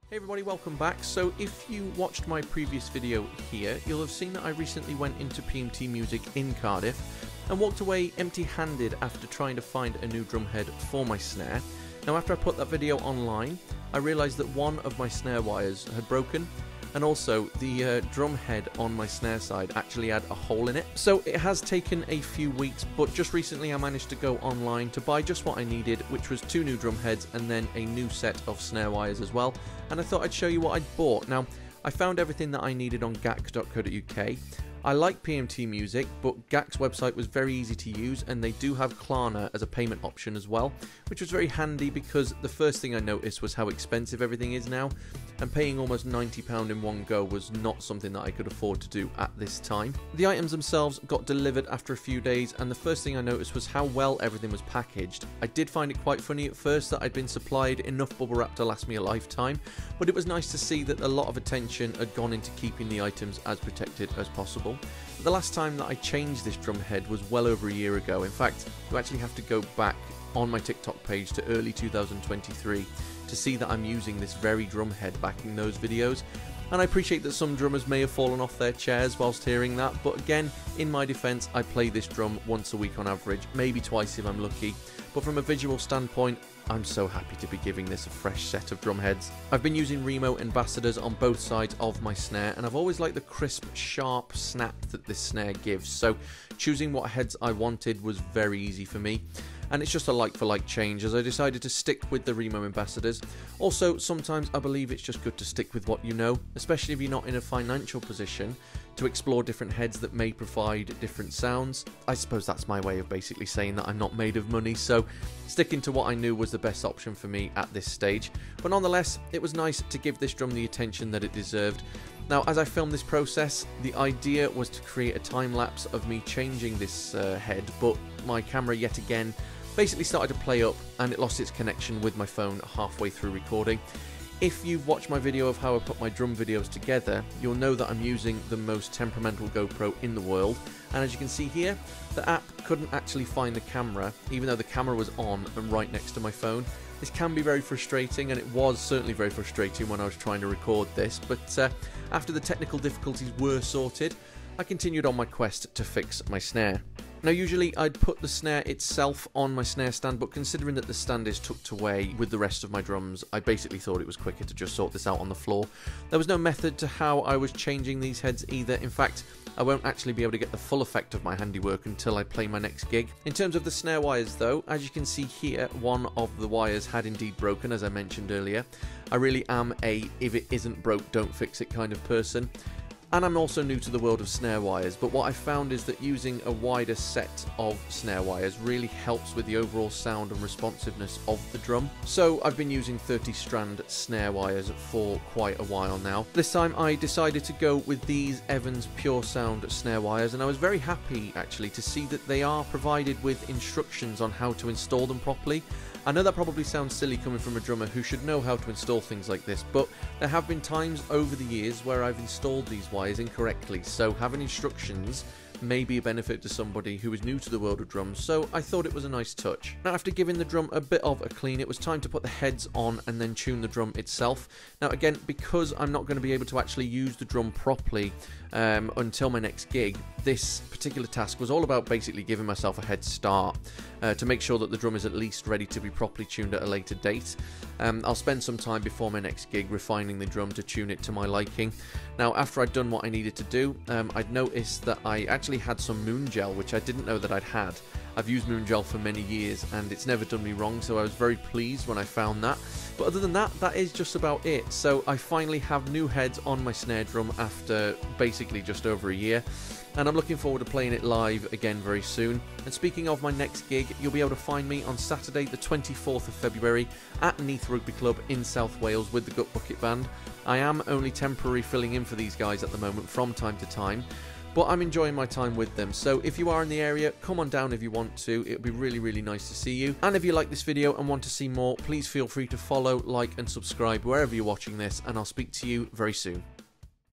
Hey everybody, welcome back. So if you watched my previous video here, you'll have seen that I recently went into PMT Music in Cardiff and walked away empty-handed after trying to find a new drum head for my snare. Now after I put that video online, I realised that one of my snare wires had broken, and also the drum head on my snare side actually had a hole in it. So it has taken a few weeks, but just recently I managed to go online to buy just what I needed, which was 2 new drum heads and then a new set of snare wires as well. And I thought I'd show you what I'd bought. Now, I found everything that I needed on gac.co.uk. I like PMT Music, but GAC's website was very easy to use, and they do have Klarna as a payment option as well, which was very handy because the first thing I noticed was how expensive everything is now, and paying almost £90 in one go was not something that I could afford to do at this time. The items themselves got delivered after a few days, and the first thing I noticed was how well everything was packaged. I did find it quite funny at first that I'd been supplied enough bubble wrap to last me a lifetime, but it was nice to see that a lot of attention had gone into keeping the items as protected as possible. The last time that I changed this drum head was well over a year ago. In fact, you actually have to go back on my TikTok page to early 2023 to see that I'm using this very drum head back in those videos. And I appreciate that some drummers may have fallen off their chairs whilst hearing that, but again, in my defense, I play this drum once a week on average, maybe twice if I'm lucky. But from a visual standpoint, I'm so happy to be giving this a fresh set of drum heads. I've been using Remo ambassadors on both sides of my snare, and I've always liked the crisp, sharp snap that this snare gives, so choosing what heads I wanted was very easy for me. And it's just a like-for-like change, as I decided to stick with the Remo ambassadors. Also, sometimes I believe it's just good to stick with what you know, especially if you're not in a financial position to explore different heads that may provide different sounds. I suppose that's my way of basically saying that I'm not made of money, so sticking to what I knew was the best option for me at this stage. But nonetheless, it was nice to give this drum the attention that it deserved. Now, as I filmed this process, the idea was to create a time-lapse of me changing this head, but my camera yet again basically started to play up and it lost its connection with my phone halfway through recording. If you've watched my video of how I put my drum videos together, you'll know that I'm using the most temperamental GoPro in the world, and as you can see here, the app couldn't actually find the camera, even though the camera was on and right next to my phone. This can be very frustrating, and it was certainly very frustrating when I was trying to record this, but after the technical difficulties were sorted, I continued on my quest to fix my snare. Now usually I'd put the snare itself on my snare stand, but considering that the stand is tucked away with the rest of my drums, I basically thought it was quicker to just sort this out on the floor. There was no method to how I was changing these heads either. In fact, I won't actually be able to get the full effect of my handiwork until I play my next gig. In terms of the snare wires though, as you can see here, one of the wires had indeed broken, as I mentioned earlier. I really am a if it isn't broke, don't fix it kind of person. And I'm also new to the world of snare wires, but what I found is that using a wider set of snare wires really helps with the overall sound and responsiveness of the drum. So I've been using 30 strand snare wires for quite a while now. This time I decided to go with these Evans Pure Sound snare wires, and I was very happy actually to see that they are provided with instructions on how to install them properly. I know that probably sounds silly coming from a drummer who should know how to install things like this, but there have been times over the years where I've installed these wires incorrectly, so having instructions may be a benefit to somebody who is new to the world of drums, so I thought it was a nice touch. Now after giving the drum a bit of a clean, it was time to put the heads on and then tune the drum itself. Now again, because I'm not going to be able to actually use the drum properly until my next gig, this particular task was all about basically giving myself a head start to make sure that the drum is at least ready to be properly tuned at a later date. I'll spend some time before my next gig refining the drum to tune it to my liking. Now after I'd done what I needed to do, I'd noticed that I actually had some moon gel, which I didn't know that I'd had. I've used moon gel for many years and it's never done me wrong, so I was very pleased when I found that. But other than that, that is just about it. So I finally have new heads on my snare drum after basically just over a year, and I'm looking forward to playing it live again very soon. And speaking of my next gig, you'll be able to find me on Saturday the 24th of February at Neath Rugby Club in South Wales with the Gut Bucket Band. I am only temporarily filling in for these guys at the moment from time to time, but I'm enjoying my time with them, so if you are in the area, come on down if you want to. It would be really, really nice to see you. And if you like this video and want to see more, please feel free to follow, like and subscribe wherever you're watching this, and I'll speak to you very soon.